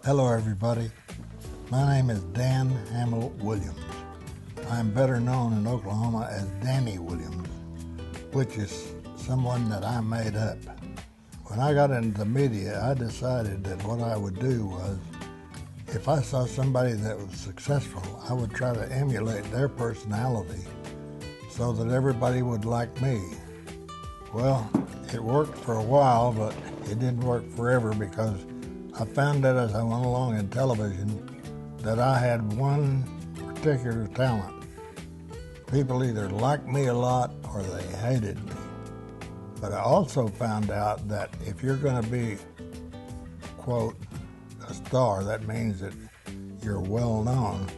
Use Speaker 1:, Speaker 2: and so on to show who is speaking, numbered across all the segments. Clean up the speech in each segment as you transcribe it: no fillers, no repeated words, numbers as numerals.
Speaker 1: Hello everybody, my name is Dan Hamill Williams. I am better known in Oklahoma as Danny Williams, which is someone that I made up. When I got into the media, I decided that what I would do was, if I saw somebody that was successful, I would try to emulate their personality so that everybody would like me. Well, it worked for a while, but it didn't work forever because I found out as I went along in television that I had one particular talent. People either liked me a lot or they hated me. But I also found out that if you're going to be, quote, a star, that means that you're well known,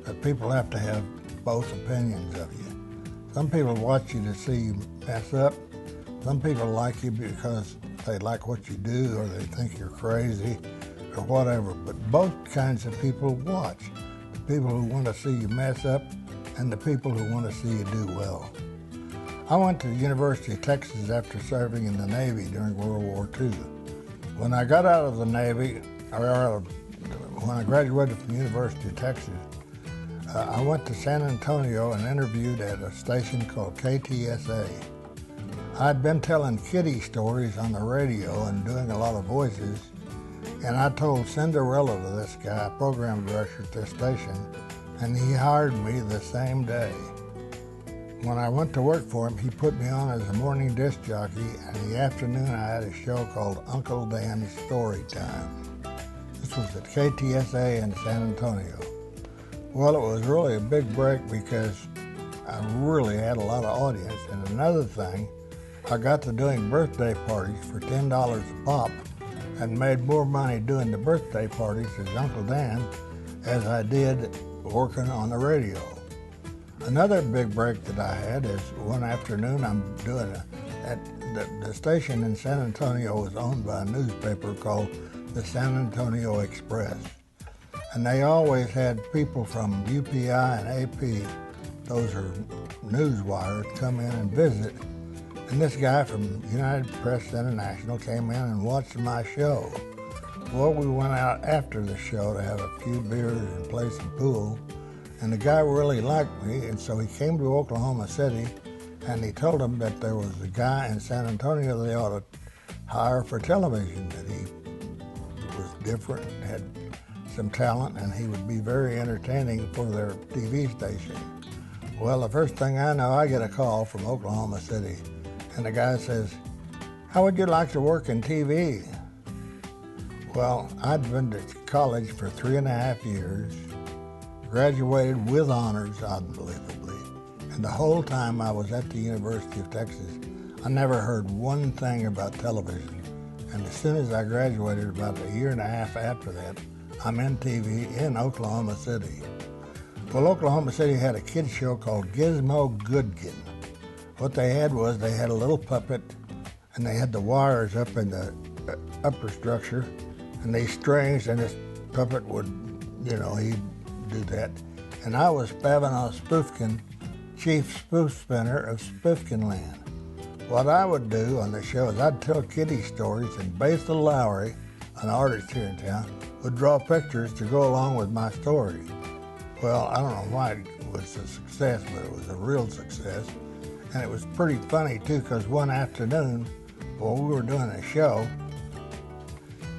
Speaker 1: that people have to have both opinions of you. Some people watch you to see you mess up. Some people like you because they like what you do or they think you're crazy or whatever. But both kinds of people watch. The people who want to see you mess up and the people who want to see you do well. I went to the University of Texas after serving in the Navy during World War II. When I got out of the Navy, when I graduated from the University of Texas, I went to San Antonio and interviewed at a station called KTSA. I'd been telling kiddie stories on the radio and doing a lot of voices, and I told Cinderella to this guy, program director at this station, and he hired me the same day. When I went to work for him, he put me on as a morning disc jockey, and in the afternoon I had a show called Uncle Dan's Story Time. This was at KTSA in San Antonio. Well, it was really a big break because I really had a lot of audience, and another thing, I got to doing birthday parties for $10 a pop and made more money doing the birthday parties as Uncle Dan as I did working on the radio. Another big break that I had is one afternoon I'm doing the station in San Antonio was owned by a newspaper called the San Antonio Express. And they always had people from UPI and AP, those are news wires, come in and visit. And this guy from United Press International came in and watched my show. Well, we went out after the show to have a few beers and play some pool. And the guy really liked me, and so he came to Oklahoma City, and he told them that there was a guy in San Antonio they ought to hire for television, that he was different, had some talent, and he would be very entertaining for their TV station. Well, the first thing I know, I get a call from Oklahoma City. And the guy says, "How would you like to work in TV?" Well, I'd been to college for 3.5 years, graduated with honors, unbelievably, and the whole time I was at the University of Texas, I never heard one thing about television. And as soon as I graduated, about 1.5 years after that, I'm in TV in Oklahoma City. Well, Oklahoma City had a kids show called Gizmo Goodkin. What they had was they had a little puppet, and they had the wires up in the upper structure, and these strings, and this puppet would, he'd do that. And I was Pavanaugh Spoofkin, chief spoof spinner of Spoofkin Land. What I would do on the show is I'd tell kiddie stories, and Basil Lowry, an artist here in town, would draw pictures to go along with my story. Well, I don't know why it was a success, but it was a real success. And it was pretty funny, too, because one afternoon, while we were doing a show,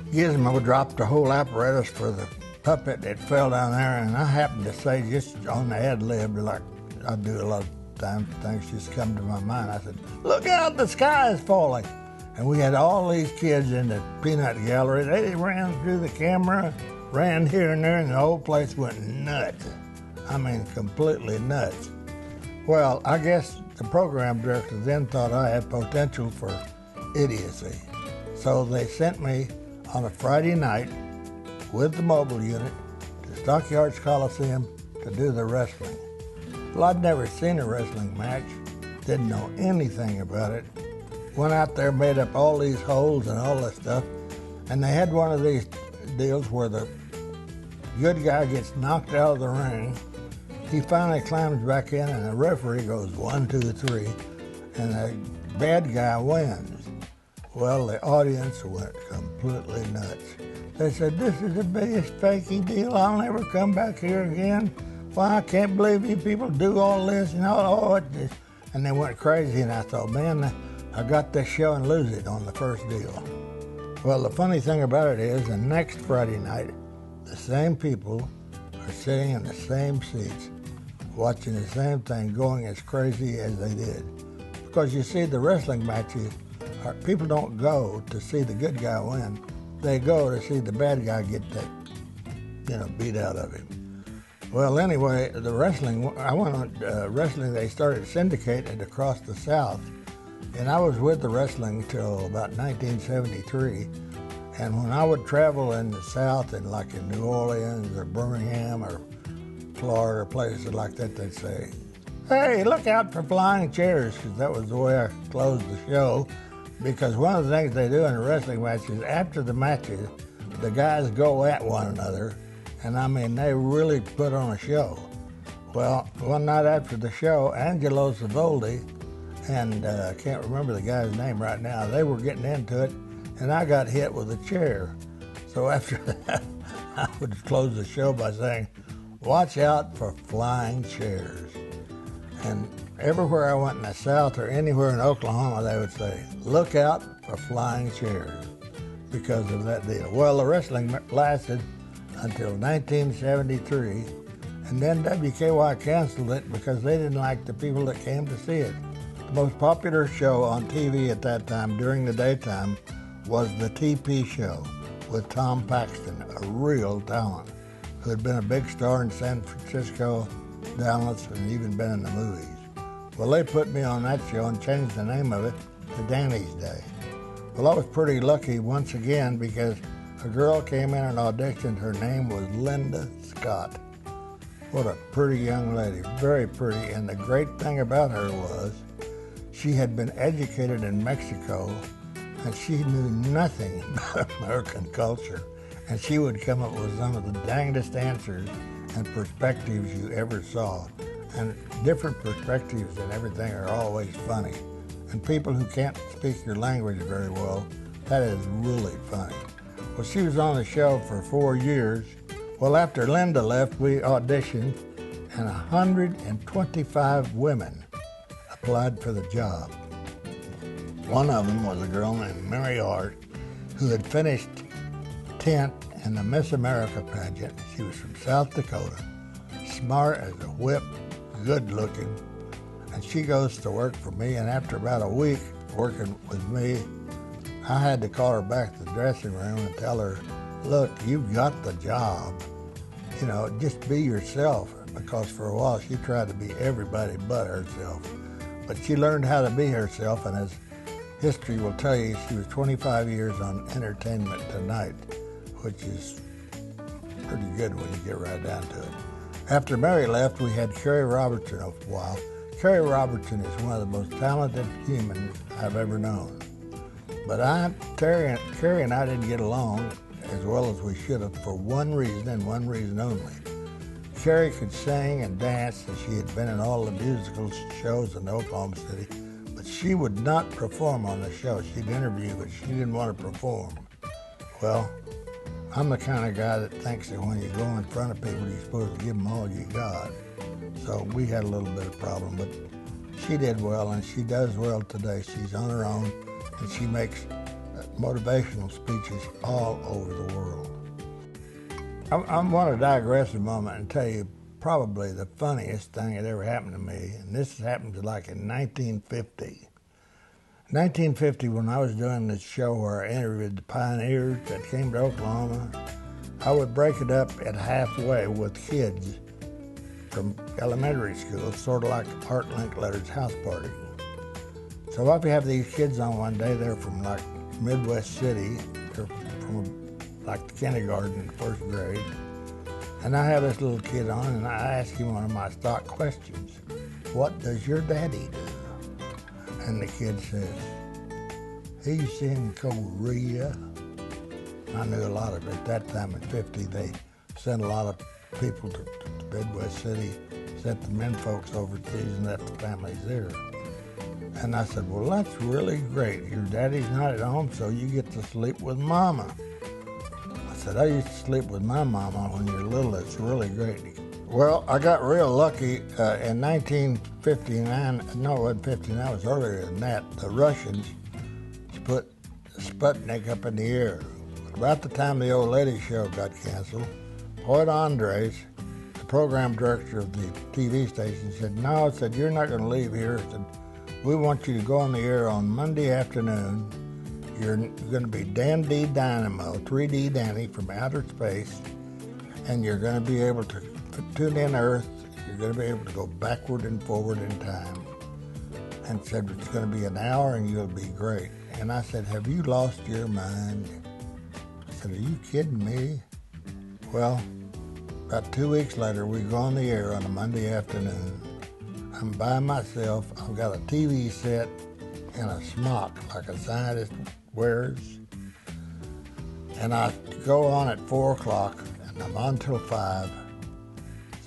Speaker 1: Gizmo dropped the whole apparatus for the puppet. It fell down there, and I happened to say, just on the ad-lib, like I do a lot of times, things just come to my mind. I said, "Look out, the sky is falling." And we had all these kids in the peanut gallery. They ran through the camera, ran here and there, and the whole place went nuts. I mean, completely nuts. Well, I guess the program director then thought I had potential for idiocy. So they sent me on a Friday night with the mobile unit to Stockyards Coliseum to do the wrestling. Well, I'd never seen a wrestling match, didn't know anything about it. Went out there, made up all these holes and all this stuff, and they had one of these deals where the good guy gets knocked out of the ring. He finally climbs back in, and the referee goes 1, 2, 3, and the bad guy wins. Well, the audience went completely nuts. They said, "This is the biggest fakey deal. I'll never come back here again. Why, I can't believe you people do all this and all this." And they went crazy, and I thought, man, I got this show and lose it on the first deal. Well, the funny thing about it is, the next Friday night, the same people are sitting in the same seats, watching the same thing, going as crazy as they did. Because you see, the wrestling matches, people don't go to see the good guy win. They go to see the bad guy get that, beat out of him. Well, anyway, the wrestling, I went on wrestling, they started syndicated across the South. And I was with the wrestling till about 1973. And when I would travel in the South, and like in New Orleans or Birmingham or Florida or places like that, they'd say, "Hey, look out for flying chairs," because that was the way I closed the show. Because one of the things they do in a wrestling match is after the matches, the guys go at one another, and I mean, they really put on a show. Well, one night after the show, Angelo Savoldi and I can't remember the guy's name right now, they were getting into it, and I got hit with a chair. So after that, I would close the show by saying, "Watch out for flying chairs." And everywhere I went in the South or anywhere in Oklahoma, they would say, "Look out for flying chairs," because of that deal. Well, the wrestling lasted until 1973, and then WKY canceled it because they didn't like the people that came to see it. The most popular show on TV at that time during the daytime was the TP show with Tom Paxton, a real talent, who had been a big star in San Francisco, Dallas, and even been in the movies. Well, they put me on that show and changed the name of it to Danny's Day. Well, I was pretty lucky once again because a girl came in and auditioned. Her name was Linda Scott. What a pretty young lady, very pretty. And the great thing about her was she had been educated in Mexico, and she knew nothing about American culture. And she would come up with some of the dangest answers and perspectives you ever saw. And different perspectives and everything are always funny. And people who can't speak your language very well, that is really funny. Well, she was on the show for 4 years. Well, after Linda left, we auditioned, and 125 women applied for the job. One of them was a girl named Mary Hart, who had finished 10th in the Miss America pageant. She was from South Dakota, smart as a whip, good looking, and she goes to work for me, and after about a week working with me, I had to call her back to the dressing room and tell her, "Look, you've got the job. Just be yourself," because for a while she tried to be everybody but herself. But she learned how to be herself, and as history will tell you, she was 25 years on Entertainment Tonight, which is pretty good when you get right down to it. After Mary left, we had Kerry Robertson a while. Kerry Robertson is one of the most talented humans I've ever known. But Kerry and I didn't get along as well as we should have for one reason and one reason only. Kerry could sing and dance, and she had been in all the musical shows in Oklahoma City, but she would not perform on the show. She'd interview, but she didn't want to perform. Well, I'm the kind of guy that thinks that when you go in front of people, you're supposed to give them all you got. So we had a little bit of problem, but she did well, and she does well today. She's on her own, and she makes motivational speeches all over the world. I want to digress a moment and tell you probably the funniest thing that ever happened to me, and this happened like in 1950. 1950, when I was doing this show where I interviewed the pioneers that came to Oklahoma, I would break it up at halfway with kids from elementary school, sort of like Art Linkletter's house party. So I'd have these kids on one day. They're from like Midwest City. They're from like the kindergarten, first grade. And I have this little kid on, and I ask him one of my stock questions. "What does your daddy do?" And the kid says, "He's in Korea." I knew a lot of it. At that time in 50, they sent a lot of people to Midwest City, sent the men folks overseas and left the families there. And I said, well, that's really great. Your daddy's not at home, so you get to sleep with Mama. I said, I used to sleep with my mama when you're little. It's really great. Well, I got real lucky in 1959. No, it wasn't 59. It was earlier than that. The Russians put Sputnik up in the air. About the time the Old Lady Show got canceled, Hoyt Andres, the program director of the TV station, said, no, said, you're not going to leave here. Said, we want you to go on the air on Monday afternoon. You're going to be Dan D Dynamo, 3D Danny from outer space, and you're going to be able to tune in Earth. You're going to be able to go backward and forward in time. And said, it's going to be an hour and you'll be great. And I said, have you lost your mind? I said, are you kidding me? Well, about 2 weeks later, we go on the air on a Monday afternoon. I'm by myself. I've got a TV set and a smock like a scientist wears. And I go on at 4 o'clock and I'm on till 5.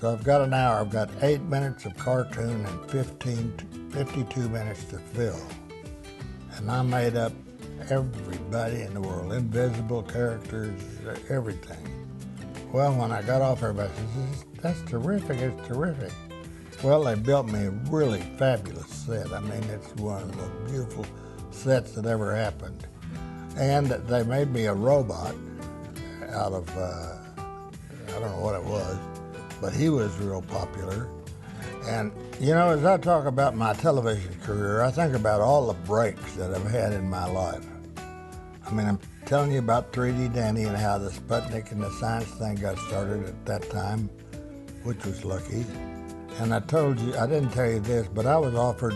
Speaker 1: So I've got an hour. I've got 8 minutes of cartoon and 52 minutes to fill. And I made up everybody in the world, invisible characters, everything. Well, when I got off, everybody says, that's terrific, it's terrific. Well, they built me a really fabulous set. I mean, it's one of the most beautiful sets that ever happened. And they made me a robot out of, I don't know what it was, but he was real popular. And, you know, as I talk about my television career, I think about all the breaks that I've had in my life. I mean, I'm telling you about 3D Danny and how the Sputnik and the science thing got started at that time, which was lucky. And I told you, I didn't tell you this, but I was offered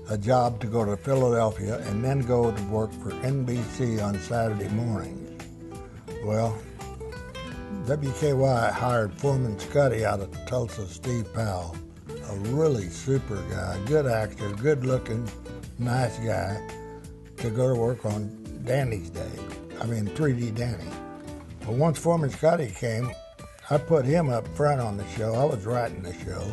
Speaker 1: a job to go to Philadelphia and then go to work for NBC on Saturday mornings. Well, WKY hired Foreman Scotty out of Tulsa, Steve Powell, a really super guy, good actor, good looking, nice guy, to go to work on Danny's Day. I mean, 3D Danny. But once Foreman Scotty came, I put him up front on the show. I was writing the show.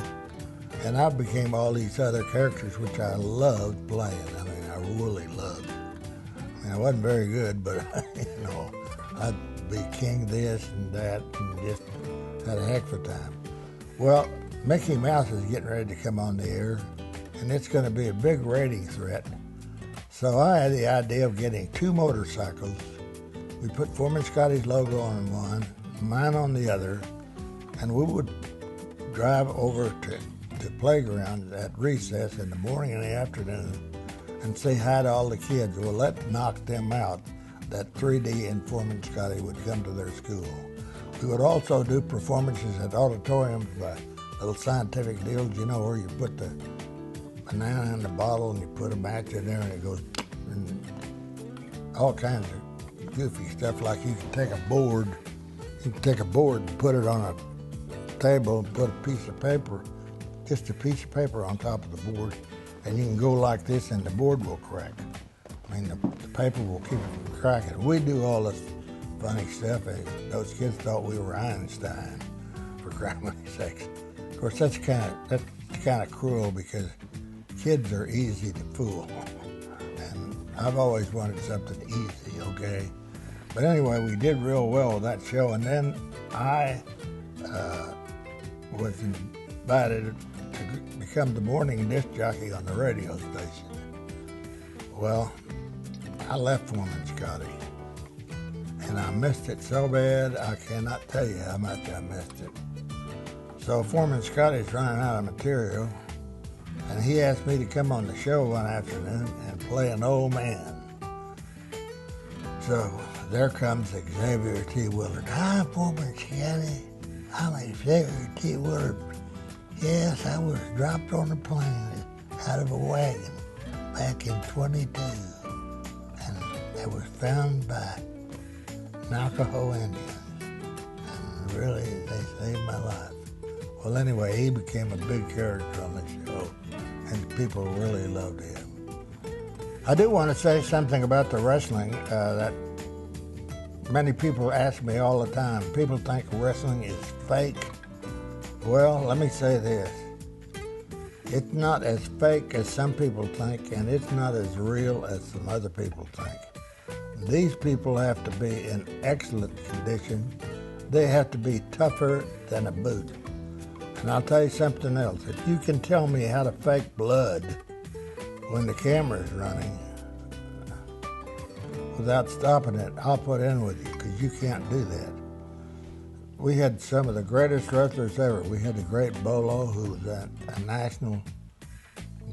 Speaker 1: And I became all these other characters, which I loved playing. I mean, I really loved. I mean, I wasn't very good, but, you know, I'd be king this and that and just had a heck of a time. Well, Mickey Mouse is getting ready to come on the air, and it's going to be a big rating threat. So I had the idea of getting 2 motorcycles. We put Foreman Scotty's logo on one, mine on the other, and we would drive over to the playground at recess in the morning and the afternoon and say hi to all the kids. Well, that knocked them out, that 3D and Foreman Scotty would come to their school. We would also do performances at auditoriums by little scientific deals, you know, where you put the banana in the bottle and you put a match in there and it goes, and all kinds of goofy stuff, like you can take a board and put it on a table and put a piece of paper, just a piece of paper on top of the board, and you can go like this and the board will crack. I mean, the paper will keep it from cracking. We do all this funny stuff, and those kids thought we were Einstein, for crying sakes. Of course, that's kind of cruel because kids are easy to fool, and I've always wanted something easy, okay? But anyway, we did real well with that show, and then I was invited to become the morning disc jockey on the radio station. Well, I left Foreman Scotty, and I missed it so bad, I cannot tell you how much I missed it. So Foreman Scotty's running out of material, and he asked me to come on the show one afternoon and play an old man. So there comes Xavier T. Willard. Hi, Foreman Scotty. I'm Xavier T. Willard. Yes, I was dropped on a plane out of a wagon back in 22, and it was found by Navajo Indians, and really, they saved my life. Well, anyway, he became a big character on the show, and people really loved him. I do want to say something about the wrestling that many people ask me all the time. People think wrestling is fake. Well, let me say this. It's not as fake as some people think, and it's not as real as some other people think. These people have to be in excellent condition. They have to be tougher than a boot. And I'll tell you something else. If you can tell me how to fake blood when the camera's running without stopping it, I'll put in with you, because you can't do that. We had some of the greatest wrestlers ever. We had the great Bolo, who was a national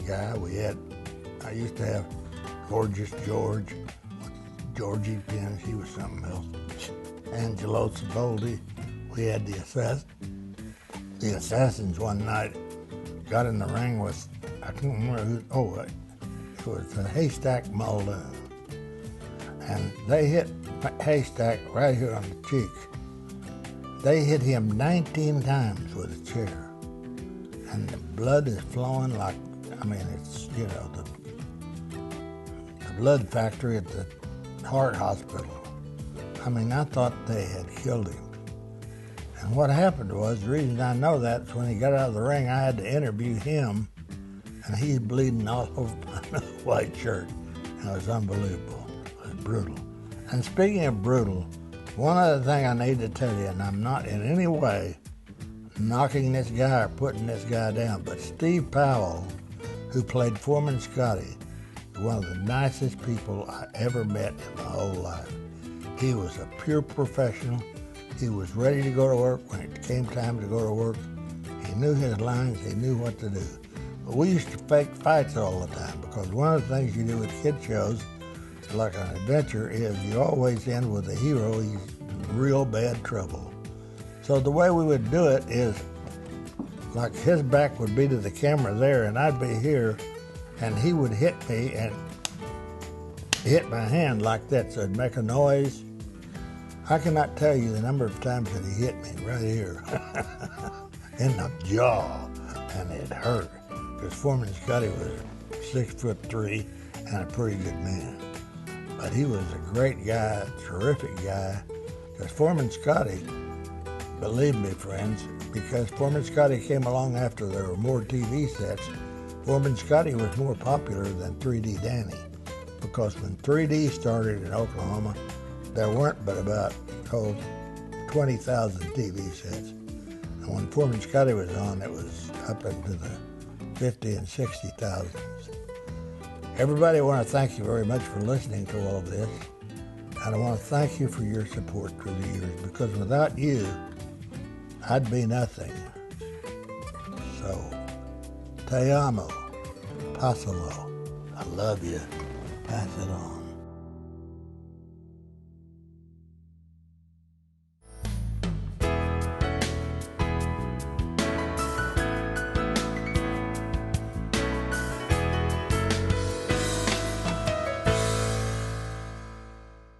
Speaker 1: guy. I used to have Gorgeous George, Georgie Penn, she was something else. Angelo Ciboldi. We had the Assassins one night, got in the ring with, I can't remember who, it was a Haystack Muldoon. And they hit Haystack right here on the cheek. They hit him 19 times with a chair. And the blood is flowing like, it's, the blood factory at the heart hospital. I thought they had killed him. And what happened was, the reason I know that is when he got out of the ring, I had to interview him, and he's bleeding all over my white shirt. And it was unbelievable. It was brutal. And speaking of brutal, one other thing I need to tell you, and I'm not in any way knocking this guy or putting this guy down, but Steve Powell, who played Foreman Scotty, was one of the nicest people I ever met in my whole life. He was a pure professional. He was ready to go to work when it came time to go to work. He knew his lines. He knew what to do. But we used to fake fights all the time, because one of the things you do with kid shows, like an adventure, is you always end with the hero. He's in real bad trouble. So the way we would do it is, like, his back would be to the camera there, and I'd be here, and he would hit me and hit my hand like that, so it'd make a noise. I cannot tell you the number of times that he hit me right here in the jaw, and it hurt, because Foreman Scotty was 6'3" and a pretty good man. But he was a great guy, terrific guy, because Foreman Scotty, believe me, friends, because Foreman Scotty came along after there were more TV sets, Foreman Scotty was more popular than 3D Danny, because when 3D started in Oklahoma, there weren't but about 20,000 TV sets. And when Foreman Scotty was on, it was up into the 50 and 60,000s. Everybody, I want to thank you very much for listening to all of this. And I want to thank you for your support through the years, because without you, I'd be nothing. So, te amo, passalo. I love you. Pass it on.